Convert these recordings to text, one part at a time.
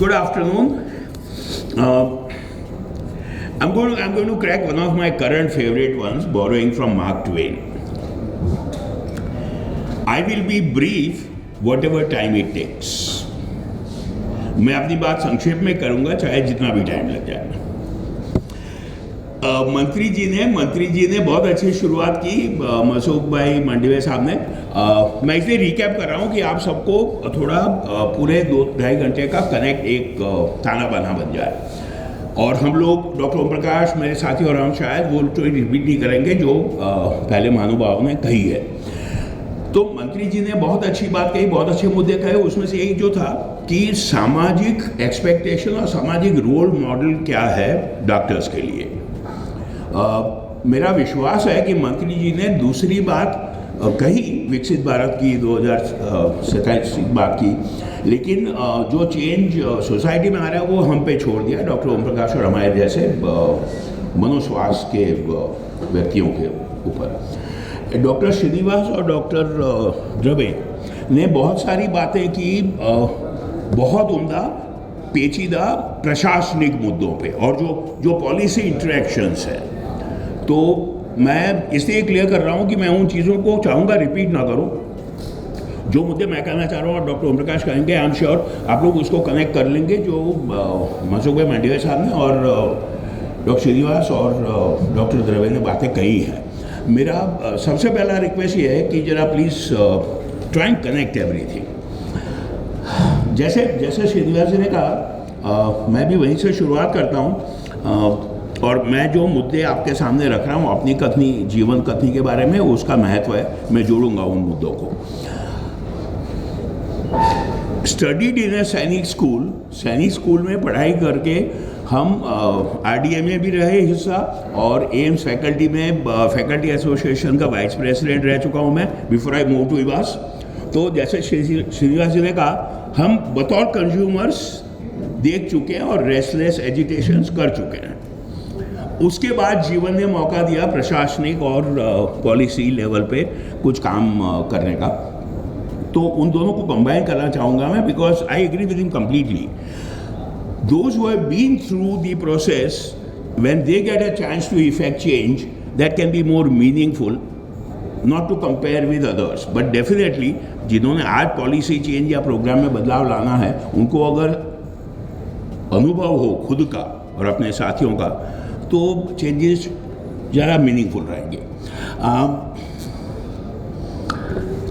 Good afternoon. I'm going to crack one of my current favorite ones, borrowing from Mark Twain. I will be brief, whatever time it takes. मैं अपनी बात संक्षेप में करूंगा, चाहे जितना भी टाइम लग जाए. मंत्री जी ने बहुत अच्छी शुरुआत की, मसूक भाई मंडवे साहब ने. मैं इसलिए रिकैप कर रहा हूँ कि आप सबको थोड़ा पूरे 2-2.5 घंटे का कनेक्ट एक ताना बाना बन जाए. और हम लोग डॉक्टर ओम प्रकाश, मेरे साथी और हम शायद वो तो रिपीट नहीं करेंगे जो पहले महानुभाव ने कही है. तो मंत्री जी ने बहुत अच्छी बात कही, बहुत अच्छे मुद्दे कहे. उसमें से एक जो था कि सामाजिक एक्सपेक्टेशन और सामाजिक रोल मॉडल क्या है डॉक्टर्स के लिए. मेरा विश्वास है कि मंत्री जी ने दूसरी बात कही, विकसित भारत की 2027 की बात की, लेकिन जो चेंज सोसाइटी में आ रहा है वो हम पे छोड़ दिया डॉक्टर ओम प्रकाश और हमारे जैसे मनोस्वास्थ्य के व्यक्तियों के ऊपर. डॉक्टर श्रीनिवास और डॉक्टर द्रवे ने बहुत सारी बातें की, बहुत उम्दा पेचीदा प्रशासनिक मुद्दों पे, और जो पॉलिसी इंटरेक्शंस है. तो मैं इसलिए क्लियर कर रहा हूँ कि मैं उन चीज़ों को चाहूँगा रिपीट ना करूँ. जो मुद्दे मैं कहना चाह रहा हूँ और डॉक्टर ओम प्रकाश कहेंगे, आई एम श्योर आप लोग उसको कनेक्ट कर लेंगे जो मसूक भाई मंडवे साहब ने और डॉक्टर श्रीनिवास और डॉक्टर द्रवे ने बातें कही हैं. मेरा सबसे पहला रिक्वेस्ट ये है कि जरा please try and connect everything. जैसे श्रीनिवास जी ने कहा, मैं भी वहीं से शुरुआत करता हूँ. और मैं जो मुद्दे आपके सामने रख रहा हूँ अपनी कथनी, जीवन कथनी के बारे में, उसका महत्व है, मैं जोड़ूंगा उन मुद्दों को. स्टडीड इन ए सैनिक स्कूल में पढ़ाई करके हम RDA में भी रहे हिस्सा, और एम्स फैकल्टी में फैकल्टी एसोसिएशन का वाइस प्रेसिडेंट रह चुका हूँ मैं बिफोर आई मूव टू इवास. तो जैसे श्रीनिवास जी ने कहा, हम बतौर कंज्यूमर्स देख चुके हैं और रेस्टलेस एजिटेशंस कर चुके हैं. उसके बाद जीवन ने मौका दिया प्रशासनिक और पॉलिसी लेवल पे कुछ काम करने का. तो उन दोनों को कंबाइन करना चाहूँगा मैं, because I agree with him completely. Those who have been through the process, when they get a chance to effect change, that can be more meaningful, not to compare with others, but definitely जिन्होंने आज policy change या programme में बदलाव लाना है, उनको अगर अनुभव हो खुद का और अपने साथियों का, तो चेंजेस ज़रा मीनिंगफुल रहेंगे.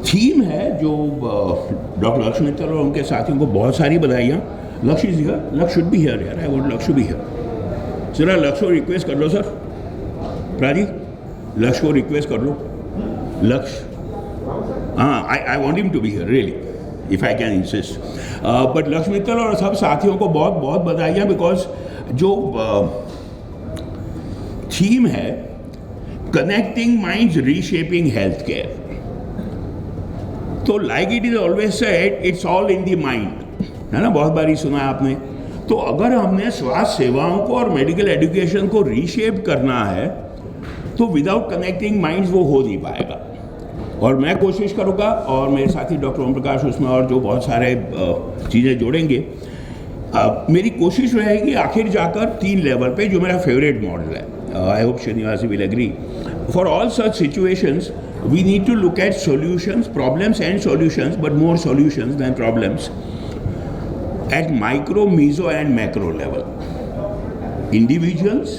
थीम है जो डॉक्टर लक्ष्मी मित्तल और उनके साथियों को बहुत सारी बधाइयाँ. लक्ष्य इज हियर, लक्ष्य शुड बी हियर यार, आई वांट लक्ष्य बी हियर. जरा लक्ष्य को रिक्वेस्ट कर लो सर, प्राजी लक्ष्य को रिक्वेस्ट कर लो. लक्ष्य, हाँ, I want him to be here really if I can insist. But Lakshya Mittal और सब साथियों को बहुत बहुत बधाइयाँ, बिकॉज जो थीम है connecting minds reshaping health care, तो like it is always said, it's all in the mind, है ना, बहुत बारी सुना है आपने. तो अगर हमने स्वास्थ्य सेवाओं को और मेडिकल एजुकेशन को रीशेप करना है, तो विदाउट कनेक्टिंग माइंड्स वो हो नहीं पाएगा. और मैं कोशिश करूँगा, और मेरे साथी डॉक्टर ओम प्रकाश उसमें और जो बहुत सारे चीज़ें जोड़ेंगे. मेरी कोशिश रहेगी आखिर जाकर 3 लेवल पे, जो मेरा फेवरेट मॉडल है. I hope Srinivas will agree. For all such situations we need to look at solutions, problems and solutions, but more solutions than problems, at micro, meso and macro level. Individuals,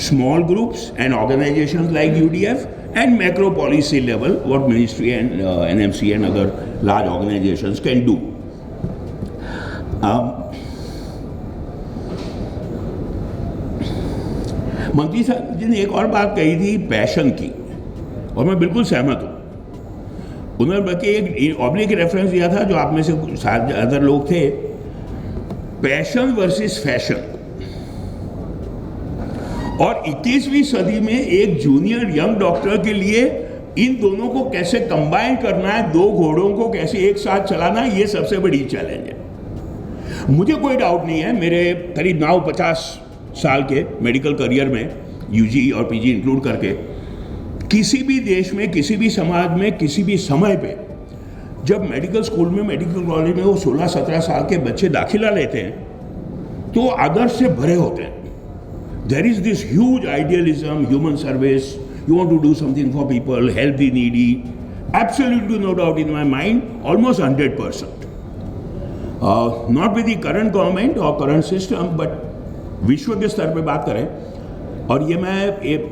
small groups and organizations like UDF, and macro policy level, what ministry and NMC and other large organizations can do. मंत्री साहब जी ने एक और बात कही थी passion की, और मैं बिल्कुल सहमत हूँ. उन्होंने बल्कि एक ऑब्लिक रेफरेंस दिया था, जो आप में से ज़्यादातर लोग थे, पैशन वर्सेस फैशन. और 21वीं सदी में एक जूनियर यंग डॉक्टर के लिए इन दोनों को कैसे कंबाइन करना है, 2 घोड़ों को कैसे एक साथ चलाना है, ये सबसे बड़ी चैलेंज है. मुझे कोई डाउट नहीं है, मेरे करीब 50 साल के मेडिकल करियर में, UG और PG इंक्लूड करके, किसी भी देश में, किसी भी समाज में, किसी भी समय पे जब मेडिकल स्कूल में, मेडिकल कॉलेज में वो 16-17 साल के बच्चे दाखिला लेते हैं तो आदर्श से भरे होते हैं. There is this huge idealism, human service, you want to do something for people, help the needy. Absolutely no doubt in my mind, almost 100%. Not with the current government or current system, but विश्व के स्तर पे बात करें, और ये मैं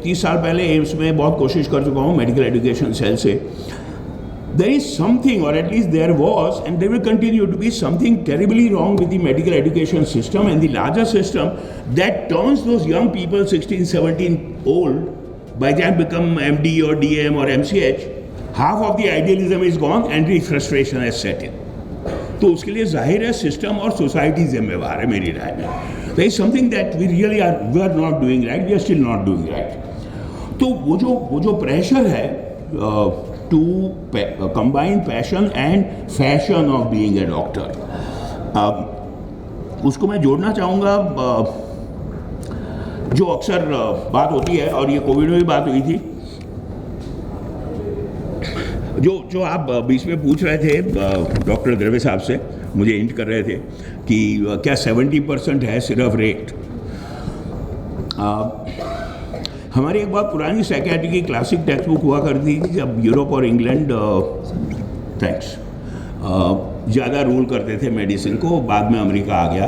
30 साल पहले एम्स में बहुत कोशिश कर चुका हूँ मेडिकल एजुकेशन सेल से. There is something, or at least there was, and there will continue to be something terribly wrong with the medical education system and the larger system that turns those young people 16, 17 old, by the time become MD or DM or MCH, half of the idealism is gone and the frustration has set in. तो उसके लिए जाहिर है system और society जिम्मेवार है मेरी राय में. There is something that we are not doing right, we are still not doing right. तो वो जो प्रेशर है to combine passion and fashion of being a doctor, उसको मैं जोड़ना चाहूँगा. जो अक्सर बात होती है, और ये कोविड में भी बात हुई थी, जो आप बीच में पूछ रहे थे डॉक्टर द्रवे साहब से, मुझे हिंट कर रहे थे कि क्या 70% है सिर्फ रेट. हमारी एक बहुत पुरानी साइकियाट्री की क्लासिक टेक्स्ट बुक हुआ करती थी जब यूरोप और इंग्लैंड ज़्यादा रूल करते थे मेडिसिन को, बाद में अमेरिका आ गया,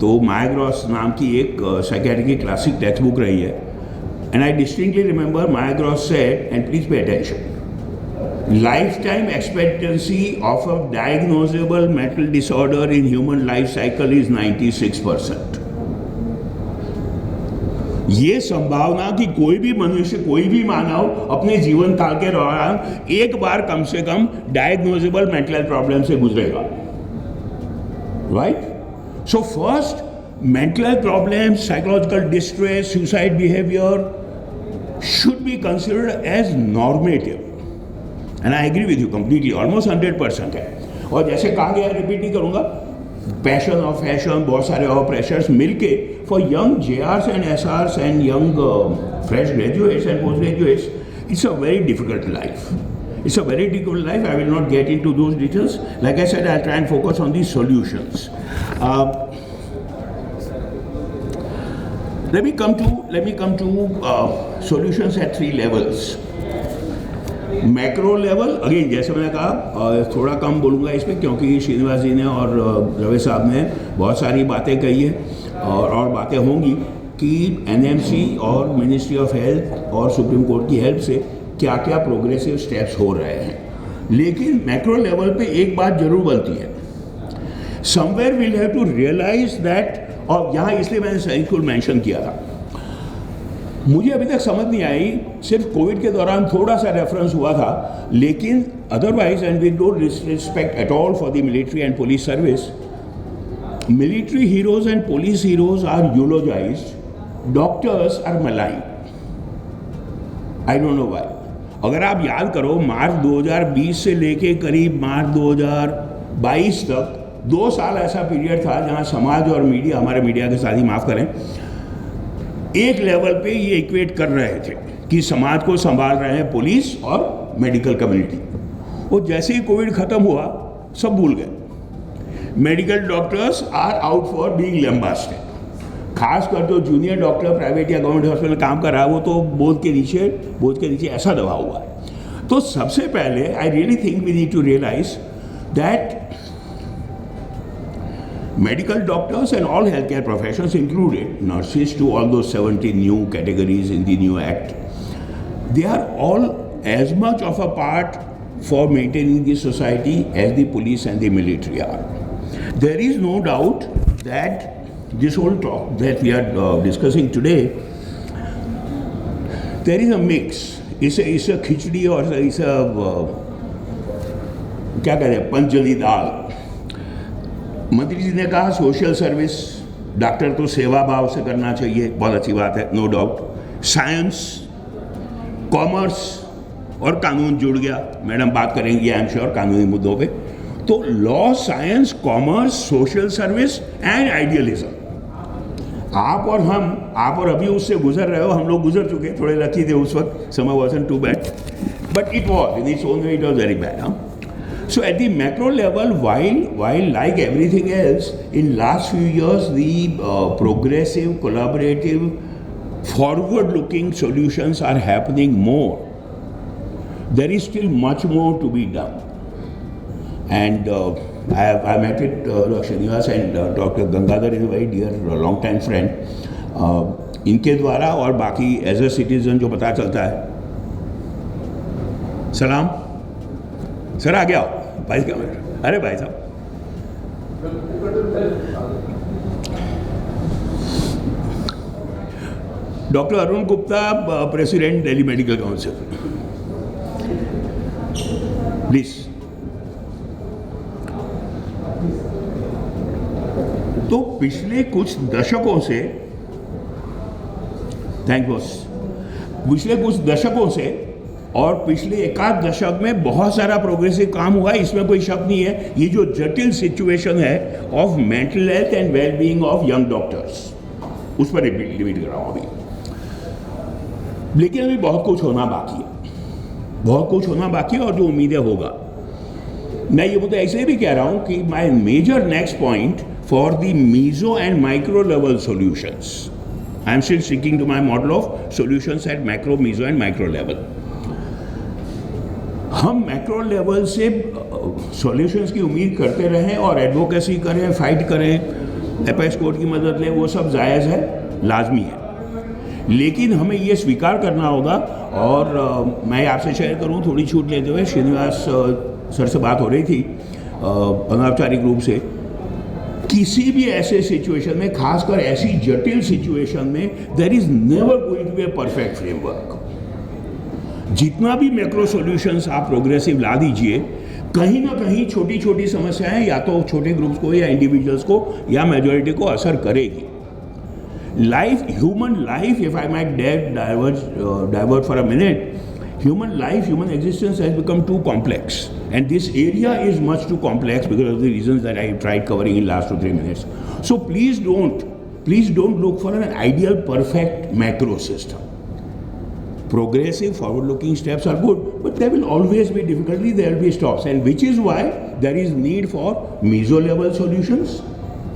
तो मायाग्रॉस नाम की एक साइकियाट्री की क्लासिक टेक्स्ट बुक रही है. एंड आई डिस्टिंक्टली रिमेंबर मायाग्रॉस said, and please pay attention, lifetime expectancy of a diagnosable mental disorder in human life cycle is 96%. ये संभावना कि कोई भी मनुष्य, कोई भी मानव अपने जीवन काल के दौरान एक बार कम से कम डायग्नोजेबल मेंटल प्रॉब्लम से गुजरेगा, right? So first, mental problem, psychological distress, suicide behaviour should be considered as normative. And I agree with you completely, almost 100% है. और जैसे कहा गया, रिपीट नहीं करूँगा, पैशन और फैशन, बहुत सारे और प्रेशर्स मिलके for young JRs and SRs and young fresh graduates and post graduates, it's a very difficult life. It's a very difficult life. I will not get into those details. Like I said, I'll try and focus on the solutions. Let me come to solutions at 3 levels. Macro level, again जैसे मैंने कहा, थोड़ा कम बोलूँगा इस पर क्योंकि श्रीनिवास जी ने और रवि साहब ने बहुत सारी बातें कही है और बातें होंगी कि NMC और मिनिस्ट्री ऑफ हेल्थ और सुप्रीम कोर्ट की हेल्प से क्या क्या प्रोग्रेसिव स्टेप्स हो रहे हैं. लेकिन मैक्रो लेवल पे एक बात जरूर बनती है, somewhere will have to realise that, और यहाँ इसलिए मैंने सही मेंशन किया था, मुझे अभी तक समझ नहीं आई, सिर्फ कोविड के दौरान थोड़ा सा रेफरेंस हुआ था, लेकिन otherwise, and we don't respect at all for the military and police service, military heroes and police heroes are eulogised, doctors are maligned. I don't know why. अगर आप याद करो, मार्च 2020 से लेके करीब मार्च 2022 तक 2 साल ऐसा पीरियड था जहां समाज और मीडिया, हमारे मीडिया के साथ ही माफ़ करें, एक लेवल पे ये इक्वेट कर रहे थे कि समाज को संभाल रहे हैं पुलिस और मेडिकल कम्युनिटी. और जैसे ही कोविड खत्म हुआ, सब भूल गए. Medical doctors are out for being lambasted. खासकर जो जूनियर डॉक्टर प्राइवेट या गवर्नमेंट हॉस्पिटल में काम कर रहा है, वो तो बोझ के नीचे ऐसा दबा हुआ है. तो सबसे पहले I really think we need to realise that medical doctors and all healthcare professions included, nurses to all those 70 new categories in the new act, they are all as much of a part for maintaining the society as the police and the military are. There is no doubt that this whole talk that we are discussing today, there is a mix. It's a खिचड़ी और it's a क्या कहते हैं, पंचजली दाल. मंत्री जी ने कहा social service, doctor तो सेवा भाव से करना चाहिए, बहुत अच्छी बात है, नो डाउट. साइंस, कॉमर्स और कानून जुड़ गया, मैडम बात करेंगी आई एम श्योर कानूनी मुद्दों पे. तो law, science, commerce, social service and idealism, आप और अभी उससे गुजर रहे हो. हम लोग गुजर चुके, थोड़े लकी थे उस वक्त, समय wasn't too bad, but it was in its own way, it was very bad. So at the macro level, while like everything else, in last few years, the progressive, collaborative, forward-looking solutions are happening more. There is still much more to be done. And I met with Srinivas and Dr. Gangadhar is a very dear, long-time friend. इनके द्वारा और बाकी as a citizen जो पता चलता है, सलाम sir, आ गया हो भाई क्या मेरा, अरे भाई साहब, doctor Arun Gupta, president Delhi medical council, please. तो पिछले कुछ दशकों से, थैंक बॉस, पिछले कुछ दशकों से और पिछले एकाध दशक में बहुत सारा प्रोग्रेसिव काम हुआ है, इसमें कोई शक नहीं है। ये जो जटिल सिचुएशन है of mental health and well being of young doctors, उस पर लिमिट कर रहा हूं अभी, लेकिन अभी बहुत कुछ होना बाकी है, बहुत कुछ होना बाकी है और जो उम्मीदें होगा। मैं ये मुझे ऐसे भी कह रहा हूं कि my major next point for the meso and micro level solutions, I am still sticking to my model of solutions at macro, meso and micro level. हम मैक्रो लेवल से सॉल्यूशंस की उम्मीद करते रहें और एडवोकेसी करें, फाइट करें, apex court की मदद लें, वो सब जायज़ है, लाजमी है, लेकिन हमें ये स्वीकार करना होगा। और मैं आपसे शेयर करूं, थोड़ी छूट लेते हुए, श्रीनिवास सर से बात हो रही थी अनौपचारिक रूप से, किसी भी ऐसे सिचुएशन में, खासकर ऐसी जटिल सिचुएशन में, there is never going to be a perfect framework. जितना भी मैक्रो सॉल्यूशंस आप प्रोग्रेसिव ला दीजिए, कहीं ना कहीं छोटी छोटी समस्याएं या तो छोटे ग्रुप्स को या इंडिविजुअल्स को या मेजॉरिटी को असर करेगी। Life, human life, if I might divert for a minute, human life, human existence has become too complex, and this area is much too complex because of the reasons that I tried covering in last 2-3 minutes. So please don't look for an ideal, perfect macro system. Progressive, forward-looking steps are good, but there will always be difficulty, there will be stops, and which is why there is need for meso-level solutions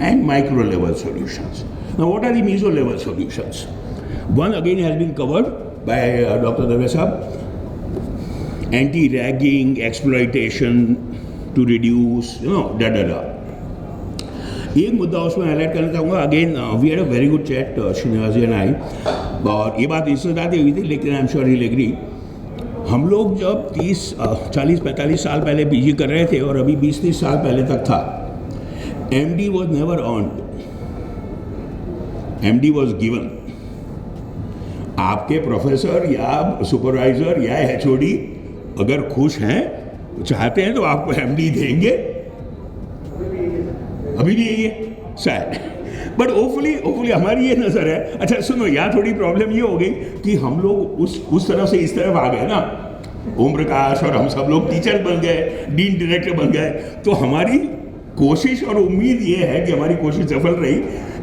and micro-level solutions. Now, what are the meso-level solutions? One again has been covered by Dr. Dave Saab. Anti-ragging, exploitation to reduce, एक मुद्दा उसमें highlight करना चाहूँगा। Again we had a very good chat, Srinivas ji and I, और ये बात इससे ज़्यादा हुई थी, लेकिन I am sure he agree. हम लोग जब 40-45 साल पहले पीजी कर रहे थे, और अभी 20-30 साल पहले तक था, MD was never earned, MD was given. आपके प्रोफेसर या सुपरवाइजर या HOD अगर खुश हैं, चाहते हैं, तो आपको MD देंगे। अभी भी यही है शायद, बट होपफुली हमारी ये नज़र है। अच्छा सुनो, यहाँ थोड़ी प्रॉब्लम ये हो गई कि हम लोग उस तरफ से इस तरफ आ गए ना, ओम प्रकाश और हम सब लोग टीचर बन गए, डीन डायरेक्टर बन गए, तो हमारी कोशिश और उम्मीद ये है कि हमारी कोशिश सफल रही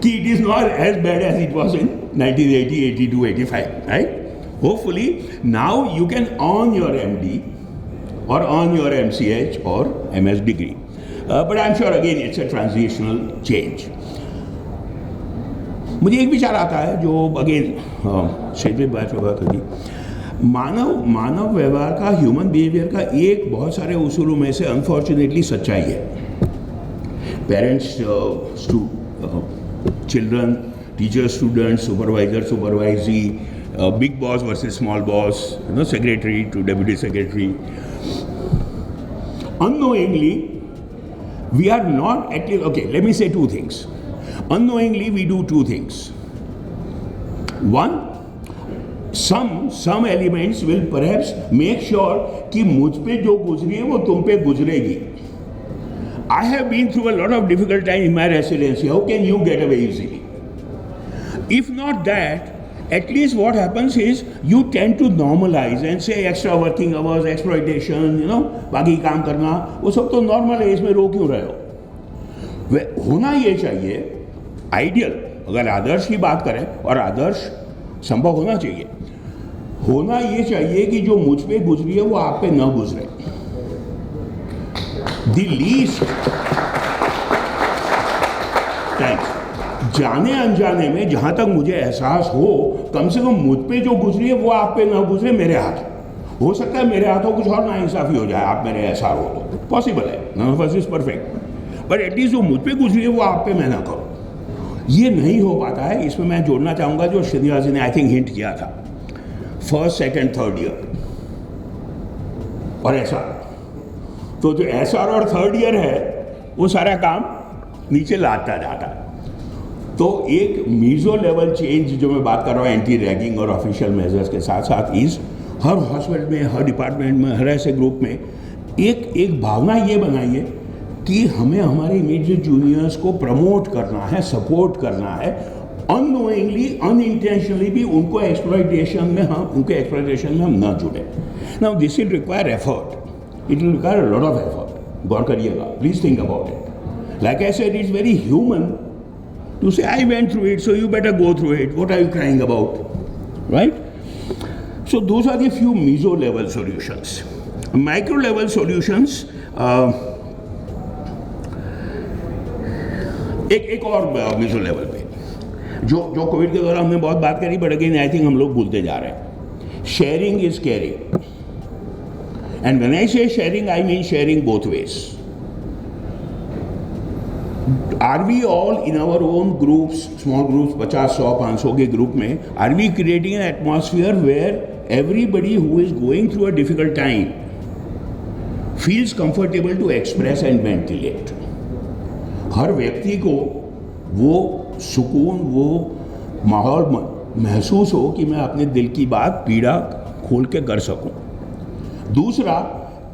कि it is not as bad as it was in 1980, 82, 85, right? Hopefully now you can earn your MD or earn your MCH or MS degree, but I'm sure again it's a transitional change. मुझे एक विचार आता है जो again क्षेत्रीय बात होती, मानव व्यवहार का, ह्यूमन बिहेवियर का एक बहुत सारे उसूलों में से अनफॉर्चुनेटली सच्चाई है। Parents children, teacher student, supervisor supervisee, big boss versus small boss, secretary to deputy secretary. Unknowingly, we are not actually, okay, let me say two things. Unknowingly, we do two things. One, some elements will perhaps make sure कि मुझ पे जो गुजरी है वो तुम पे गुजरेगी. I have been through a lot of difficult time in my residency. How can you get away easily? If not that, at least what happens is you tend to normalize and say extra working hours, exploitation, बाकी काम करना, वो सब तो normal है, इसमें रो क्यों रहे हो? होना ये चाहिए आइडियल, अगर आदर्श की बात करें, और आदर्श संभव होना चाहिए, होना ये चाहिए कि जो मुझ पे गुजरी है वो आप पे न गुजरे। द लीस्ट थैंक्स, जाने अनजाने में जहां तक मुझे एहसास हो, कम से कम मुझ पे जो गुजरी है वो आप पे ना गुजरे मेरे हाथ। हो सकता है मेरे हाथों कुछ और नाइंसाफी हो जाए, आप मेरे एहसास हो तो पॉसिबल है, none of us is perfect, but at least जो मुझ पे गुजरी है वो आप पे मैं ना करूँ। ये नहीं हो पाता है। इसमें मैं जोड़ना चाहूँगा जो श्रीनिवास जी ने आई थिंक हिंट किया था, फर्स्ट सेकेंड थर्ड ईयर और ऐसा, तो जो एसआर और थर्ड ईयर है वो सारा काम नीचे लाता जाता है। तो एक मीजो लेवल चेंज जो मैं बात कर रहा हूँ एंटी रैगिंग और ऑफिशियल मेजर्स के साथ साथ इज हर हॉस्पिटल में, हर डिपार्टमेंट में, हर ऐसे ग्रुप में एक भावना ये बनाइए कि हमें हमारे इमीडिएट जूनियर्स को प्रमोट करना है, सपोर्ट करना है, अननोइंगली अनइंटेंशनली भी उनको एक्सप्लॉयटेशन में हम ना जुड़े। Now this will require effort, it will require a lot of effort. गौर करिएगा, please think about it. Like I said, it's very human to say I went through it, so you better go through it. What are you crying about, right? So those are the few meso level solutions. Micro level solutions, एक और meso level पे जो Covid के दौरान हमने बहुत बात करी, बट अगेन आई थिंक हम लोग भूलते जा रहे हैं। Sharing is caring, and when I say sharing I mean sharing both ways. Are we all in our own groups, small groups, 50, 100, 500 के ग्रुप में, are we creating an atmosphere where everybody who is going through a difficult time feels comfortable to express and ventilate? हर व्यक्ति को वो सुकून, वो माहौल महसूस हो कि मैं अपने दिल की बात, पीड़ा खोल के कर सकूं। दूसरा,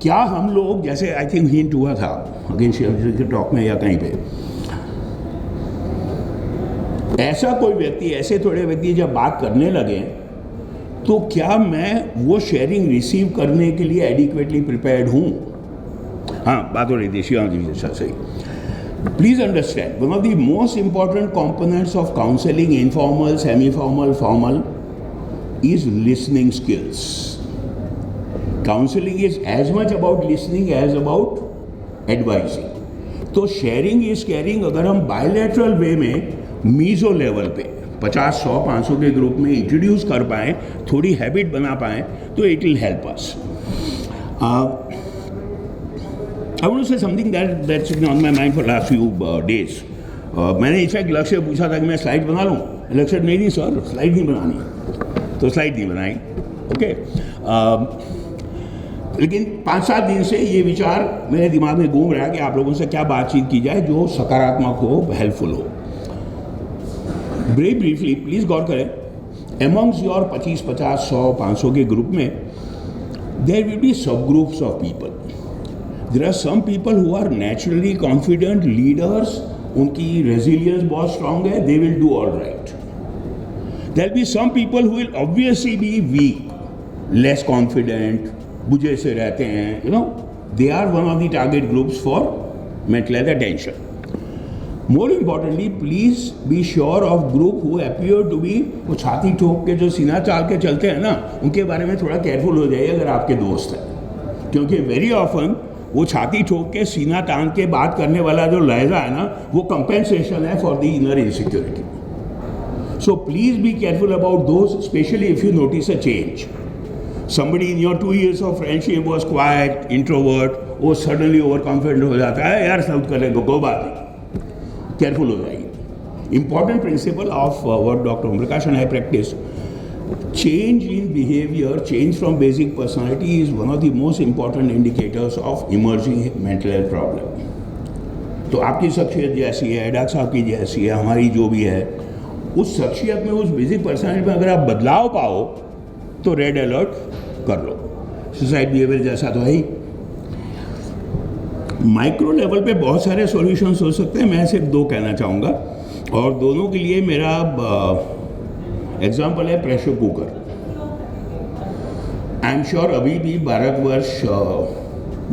क्या हम लोग, जैसे आई थिंक हिंट हुआ था अगेन शेयर के टॉक में या कहीं पे, ऐसा कोई व्यक्ति, ऐसे थोड़े व्यक्ति जब बात करने लगे तो क्या मैं वो शेयरिंग रिसीव करने के लिए एडिक्वेटली प्रिपेयर्ड हूँ? हाँ, बात हो रही थी शिवांग जी से, सही। Please understand, one of the most important components of counselling, informal, semi formal, formal, is listening skills. Counselling is as much about listening as about advising. तो शेयरिंग इज केयरिंग अगर हम बायलैटरल वे में मीजो लेवल पे 50, 100, 500 के group में introduce कर पाएँ, थोड़ी हैबिट बना पाएँ, तो it will help us. I want to say something that's on my mind for last few days. मैंने इनफैक्ट लक्ष्य पूछा था कि मैं स्लाइड बना लूँ, लक्ष्य नहीं सर स्लाइड नहीं बनानी, तो स्लाइड नहीं बनाई। ओके, लेकिन 5-7 दिन से ये विचार मेरे दिमाग में घूम रहा है कि आप लोगों से क्या बातचीत की जाए जो सकारात्मक हो, हेल्पफुल हो। वेरी ब्रीफली प्लीज गौर करें, एमंग्स योर 25, 50, 100, 500 के ग्रुप में there will be sub groups of people. There are some people who are naturally confident leaders, उनकी रेजिलियंस बहुत स्ट्रांग है, they will do all right. There will be some people who will obviously be weak, less confident, बुझे से रहते हैं, you know, they are one of the target groups for mental health attention. More importantly, please be sure of group who appear to B, वो छाती ठोक के जो सीना चाल के चलते हैं ना, उनके बारे में थोड़ा केयरफुल हो जाइए अगर आपके दोस्त हैं, क्योंकि वेरी ऑफन वो छाती ठोक के सीना तान के बात करने वाला जो लहजा है ना, वो कंपेंसेशन है for the inner insecurity. So please be careful about those, specially if you notice a change. Somebody in your 2 years of friendship was quiet, introvert, वो suddenly overconfident हो जाता है, यार सब करेंगे, कोई बात नहीं, केयरफुल हो जाइए। Important principle of what Dr. Om Prakash and I practice, change in behavior, change from basic personality is one of the most important indicators of emerging mental health problem. तो आपकी शख्सियत जैसी है, डॉक्टर साहब की जैसी है, हमारी जो भी है, उस शख्सियत में, उस बेसिक पर्सनैलिटी में अगर आप बदलाव पाओ तो रेड अलर्ट कर लो। सुसाइड बिहेवियर जैसा तो है ही। माइक्रो लेवल पे बहुत सारे सॉल्यूशंस हो सकते हैं, मैं सिर्फ 2 कहना चाहूँगा, और दोनों के लिए मेरा एग्जाम्पल है pressure cooker. I am sure अभी भी भारतवर्ष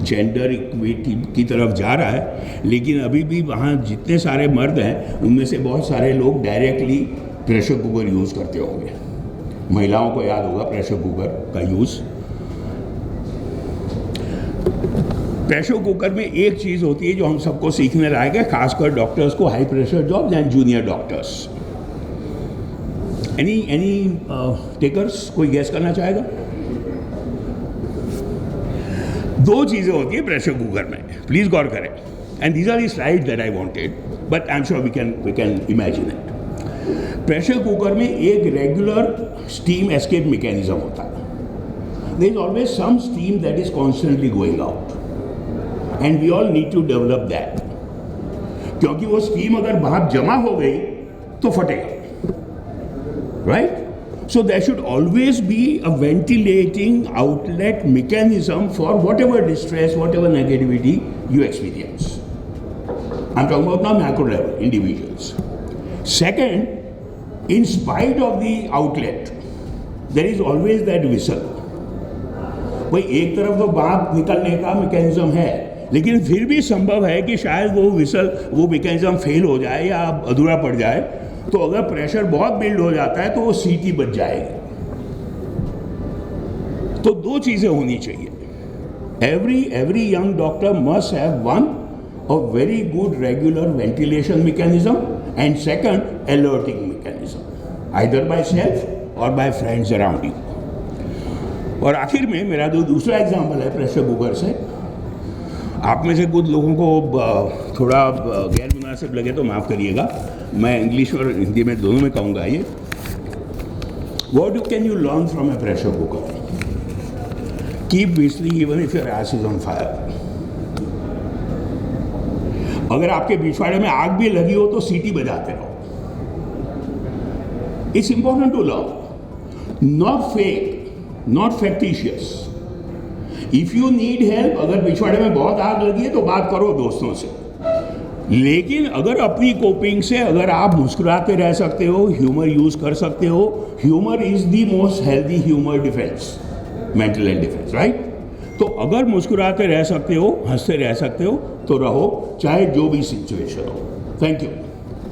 जेंडर इक्विटी की तरफ जा रहा है, लेकिन अभी भी वहाँ जितने सारे मर्द हैं उनमें से बहुत सारे लोग डायरेक्टली प्रेशर कुकर यूज़ करते होंगे। महिलाओं को याद होगा प्रेशर कुकर का यूज़। प्रेशर कुकर में एक चीज़ होती है जो हम सबको सीखने लायक है, खासकर डॉक्टर्स को, high pressure job and junior doctors. Any takers, कोई गैस करना चाहेगा? दो चीज़ें होती है प्रेशर कुकर में, प्लीज़ गौर करें, and these are the slides that I wanted, but I am sure we can imagine it. Pressure cooker में एक रेगुलर स्टीम एस्केप मैकेनिज्म होता है। There is always some steam that is constantly going out, and we all need to develop that, क्योंकि वो steam अगर बाहर जमा हो गई तो फटेगा, right? So there should always be a ventilating outlet mechanism for whatever distress, whatever negativity you experience. I'm talking about now macro level, individuals. Second, in spite of the outlet, there is always that whistle. भाई एक तरफ तो बात निकलने का mechanism है, लेकिन फिर भी संभव है कि शायद वो विसल, वो मैकेनिज्म फेल हो जाए या अधूरा पड़ जाए, तो अगर प्रेशर बहुत बिल्ड हो जाता है तो वो सीटी बच जाएगी। तो दो चीज़ें होनी चाहिए। Every young doctor must have one, a very good regular ventilation mechanism, and second alerting mechanism, either by self और बाय फ्रेंड्स अराउंड यू। और आखिर में मेरा जो दूसरा एग्जाम्पल है प्रेशर कुकर से, आप में से कुछ लोगों को थोड़ा गैर मुनासिब लगे तो माफ़ करिएगा, मैं इंग्लिश और हिंदी में दोनों में कहूँगा ये। What can you learn from a pressure cooker? Keep whistling even if your ass is on fire. अगर आपके पिछवाड़े में आग भी लगी हो तो सीटी बजाते रहो। It's important to learn, not fake, not factitious. If you need help, अगर पिछवाड़े में बहुत आग लगी है तो बात करो दोस्तों से, लेकिन अगर अपनी कोपिंग से अगर आप मुस्कुराते रह सकते हो, ह्यूमर यूज कर सकते हो, humour is the most healthy humour defence, mental health defence, right? तो अगर मुस्कुराते रह सकते हो, हंसते रह सकते हो, तो रहो, चाहे जो भी सिचुएशन हो। Thank you.